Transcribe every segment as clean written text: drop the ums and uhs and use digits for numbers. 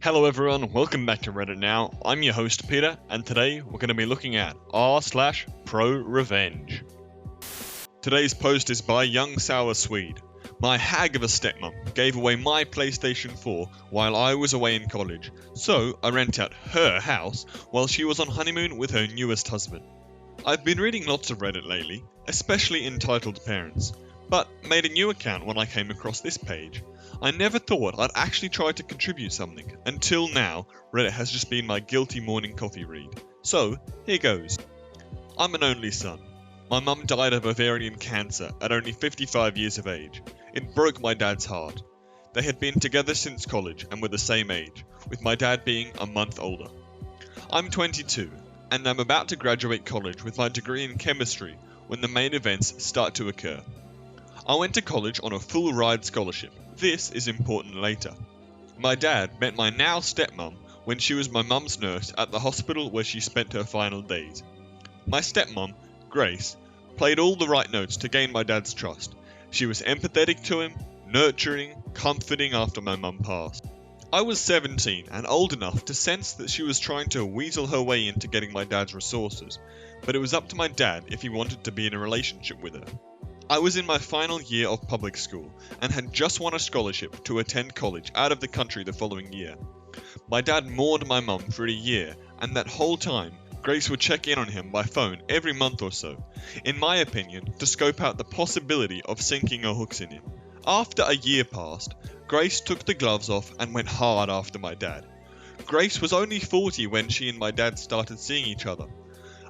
Hello everyone, welcome back to Reddit now. I'm your host Peter, and today we're going to be looking at r/ProRevenge. Today's post is by Young Sour Swede. My hag of a stepmom gave away my PlayStation 4 while I was away in college, so I rent out her house while she was on honeymoon with her newest husband. I've been reading lots of Reddit lately, especially entitled parents, but made a new account when I came across this page. I never thought I'd actually try to contribute something. Until now, Reddit has just been my guilty morning coffee read. So, here goes. I'm an only son. My mum died of ovarian cancer at only 55 years of age. It broke my dad's heart. They had been together since college and were the same age, with my dad being a month older. I'm 22, and I'm about to graduate college with my degree in chemistry when the main events start to occur. I went to college on a full ride scholarship. This is important later. My dad met my now stepmom when she was my mum's nurse at the hospital where she spent her final days. My stepmom, Grace, played all the right notes to gain my dad's trust. She was empathetic to him, nurturing, comforting after my mum passed. I was 17 and old enough to sense that she was trying to weasel her way into getting my dad's resources, but it was up to my dad if he wanted to be in a relationship with her. I was in my final year of public school and had just won a scholarship to attend college out of the country the following year. My dad mourned my mum for a year, and that whole time, Grace would check in on him by phone every month or so, in my opinion, to scope out the possibility of sinking her hooks in him. After a year passed, Grace took the gloves off and went hard after my dad. Grace was only 40 when she and my dad started seeing each other.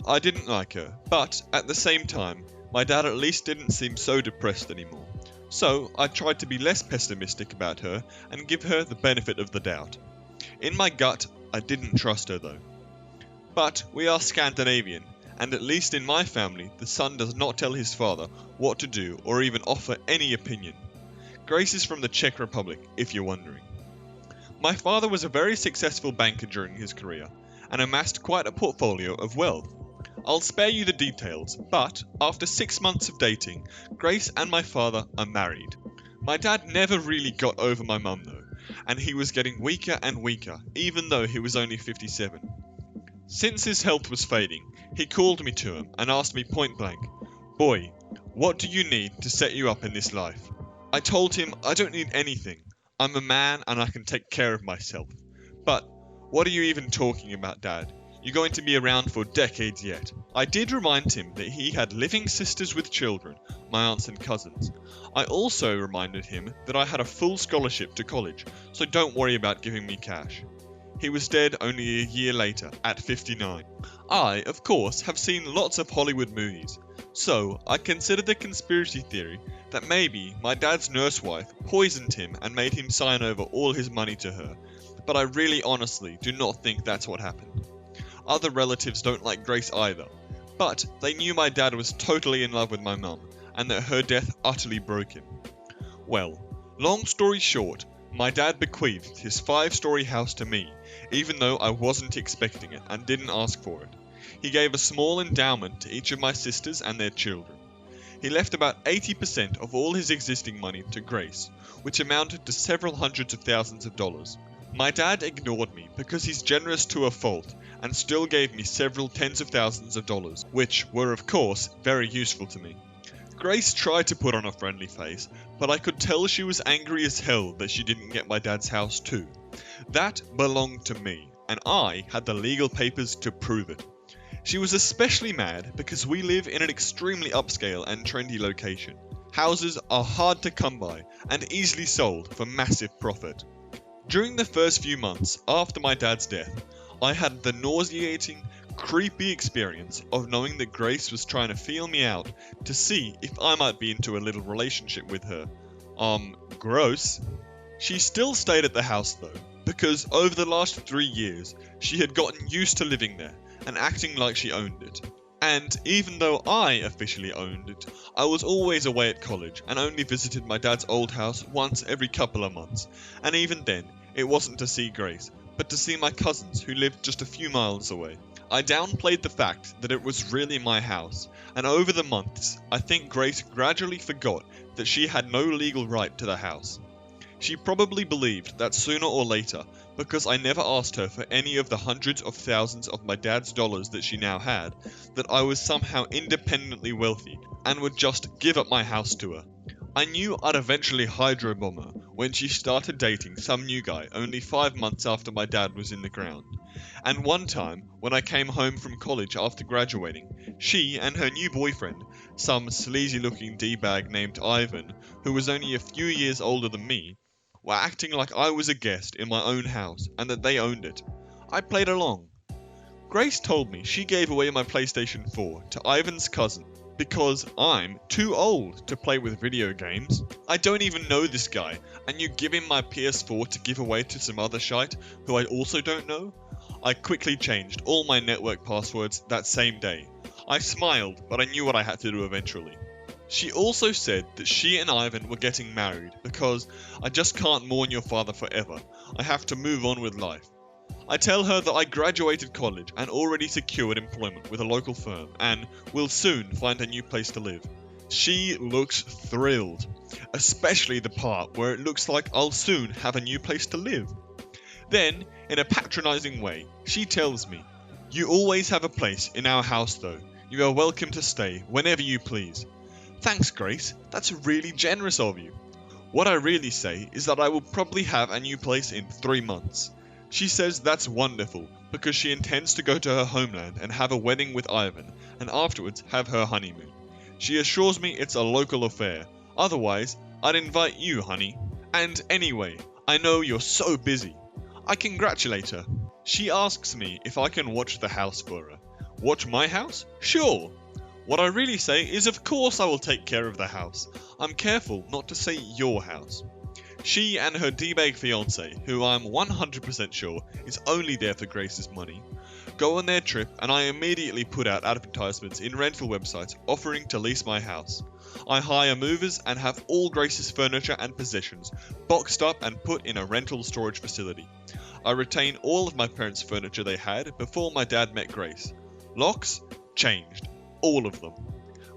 I didn't like her, but at the same time, my dad at least didn't seem so depressed anymore. So I tried to be less pessimistic about her and give her the benefit of the doubt. In my gut, I didn't trust her though. But we are Scandinavian, and at least in my family, the son does not tell his father what to do or even offer any opinion. Grace is from the Czech Republic, if you're wondering. My father was a very successful banker during his career, and amassed quite a portfolio of wealth. I'll spare you the details, but after 6 months of dating, Grace and my father are married. My dad never really got over my mum though, and he was getting weaker and weaker, even though he was only 57. Since his health was fading, he called me to him and asked me point blank, "Boy, what do you need to set you up in this life?" I told him I don't need anything. I'm a man and I can take care of myself. But what are you even talking about, Dad? You're going to be around for decades yet. I did remind him that he had living sisters with children, my aunts and cousins. I also reminded him that I had a full scholarship to college, so don't worry about giving me cash. He was dead only a year later, at 59. I, of course, have seen lots of Hollywood movies, so I considered the conspiracy theory that maybe my dad's nurse wife poisoned him and made him sign over all his money to her, but I really honestly do not think that's what happened. Other relatives don't like Grace either, but they knew my dad was totally in love with my mum, and that her death utterly broke him. Well, long story short, my dad bequeathed his 5-story house to me, even though I wasn't expecting it and didn't ask for it. He gave a small endowment to each of my sisters and their children. He left about 80% of all his existing money to Grace, which amounted to several hundreds of thousands of dollars. My dad ignored me because he's generous to a fault and still gave me several tens of thousands of dollars, which were of course very useful to me. Grace tried to put on a friendly face, but I could tell she was angry as hell that she didn't get my dad's house too. That belonged to me, and I had the legal papers to prove it. She was especially mad because we live in an extremely upscale and trendy location. Houses are hard to come by and easily sold for massive profit. During the first few months after my dad's death, I had the nauseating, creepy experience of knowing that Grace was trying to feel me out to see if I might be into a little relationship with her. Gross. She still stayed at the house though, because over the last 3 years, she had gotten used to living there and acting like she owned it. And even though I officially owned it, I was always away at college and only visited my dad's old house once every couple of months, and even then, it wasn't to see Grace, but to see my cousins who lived just a few miles away. I downplayed the fact that it was really my house, and over the months, I think Grace gradually forgot that she had no legal right to the house. She probably believed that sooner or later, because I never asked her for any of the hundreds of thousands of my dad's dollars that she now had, that I was somehow independently wealthy and would just give up my house to her. I knew I'd eventually hydro-bomb her when she started dating some new guy only 5 months after my dad was in the ground. And one time, when I came home from college after graduating, she and her new boyfriend, some sleazy-looking D-bag named Ivan, who was only a few years older than me, were acting like I was a guest in my own house and that they owned it. I played along. Grace told me she gave away my PlayStation 4 to Ivan's cousin because I'm too old to play with video games. I don't even know this guy, and you give him my PS4 to give away to some other shite who I also don't know? I quickly changed all my network passwords that same day. I smiled, but I knew what I had to do eventually. She also said that she and Ivan were getting married because I just can't mourn your father forever. I have to move on with life. I tell her that I graduated college and already secured employment with a local firm and will soon find a new place to live. She looks thrilled, especially the part where it looks like I'll soon have a new place to live. Then, in a patronizing way, she tells me, "You always have a place in our house though. You are welcome to stay whenever you please." Thanks, Grace, that's really generous of you. What I really say is that I will probably have a new place in 3 months. She says that's wonderful because she intends to go to her homeland and have a wedding with Ivan and afterwards have her honeymoon. She assures me it's a local affair, otherwise I'd invite you, honey. And anyway, I know you're so busy. I congratulate her. She asks me if I can watch the house for her. Watch my house? Sure. What I really say is of course I will take care of the house. I'm careful not to say your house. She and her D-bag fiance, who I'm 100% sure is only there for Grace's money, go on their trip and I immediately put out advertisements in rental websites offering to lease my house. I hire movers and have all Grace's furniture and possessions boxed up and put in a rental storage facility. I retain all of my parents' furniture they had before my dad met Grace. Locks? Changed. All of them.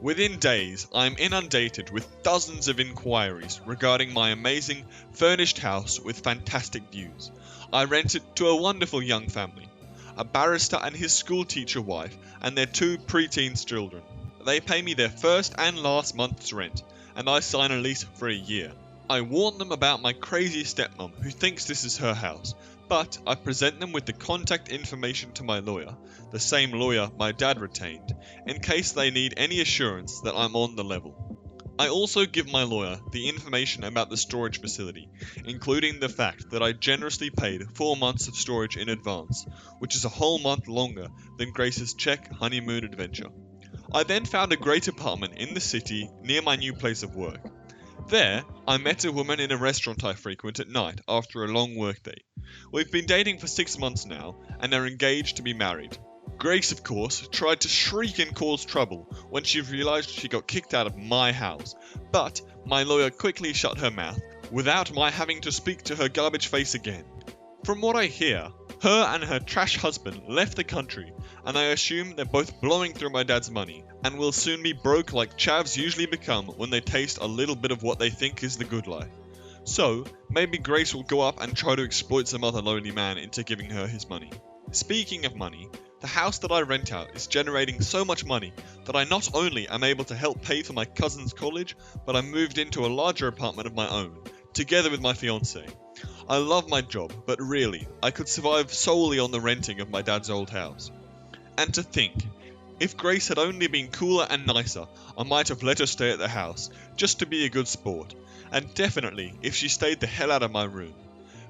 Within days, I'm inundated with dozens of inquiries regarding my amazing, furnished house with fantastic views. I rent it to a wonderful young family, a barrister and his schoolteacher wife and their 2 preteens children. They pay me their first and last month's rent, and I sign a lease for a year. I warn them about my crazy stepmom who thinks this is her house, but I present them with the contact information to my lawyer, the same lawyer my dad retained, in case they need any assurance that I'm on the level. I also give my lawyer the information about the storage facility, including the fact that I generously paid 4 months of storage in advance, which is a whole month longer than Grace's Czech honeymoon adventure. I then found a great apartment in the city near my new place of work. There, I met a woman in a restaurant I frequent at night after a long workday. We've been dating for 6 months now, and are engaged to be married. Grace, of course, tried to shriek and cause trouble when she realised she got kicked out of my house, but my lawyer quickly shut her mouth, without my having to speak to her garbage face again. From what I hear, her and her trash husband left the country, and I assume they're both blowing through my dad's money, and will soon be broke like chavs usually become when they taste a little bit of what they think is the good life. So, maybe Grace will go up and try to exploit some other lonely man into giving her his money. Speaking of money, the house that I rent out is generating so much money that I not only am able to help pay for my cousin's college, but I moved into a larger apartment of my own, together with my fiancée. I love my job, but really, I could survive solely on the renting of my dad's old house. And to think, if Grace had only been cooler and nicer, I might have let her stay at the house, just to be a good sport, and definitely if she stayed the hell out of my room.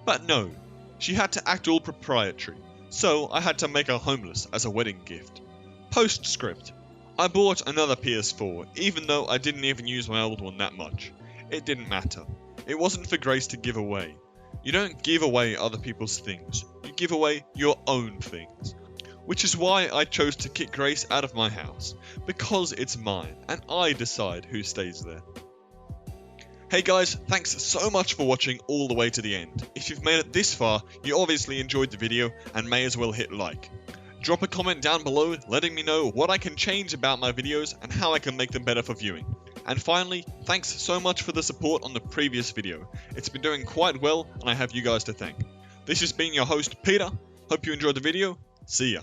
But no, she had to act all proprietary, so I had to make her homeless as a wedding gift. Postscript. I bought another PS4, even though I didn't even use my old one that much. It didn't matter. It wasn't for Grace to give away. You don't give away other people's things, you give away your own things. Which is why I chose to kick Grace out of my house, because it's mine, and I decide who stays there. Hey guys, thanks so much for watching all the way to the end. If you've made it this far, you obviously enjoyed the video and may as well hit like. Drop a comment down below letting me know what I can change about my videos and how I can make them better for viewing. And finally, thanks so much for the support on the previous video. It's been doing quite well and I have you guys to thank. This has been your host, Peter. Hope you enjoyed the video. See ya.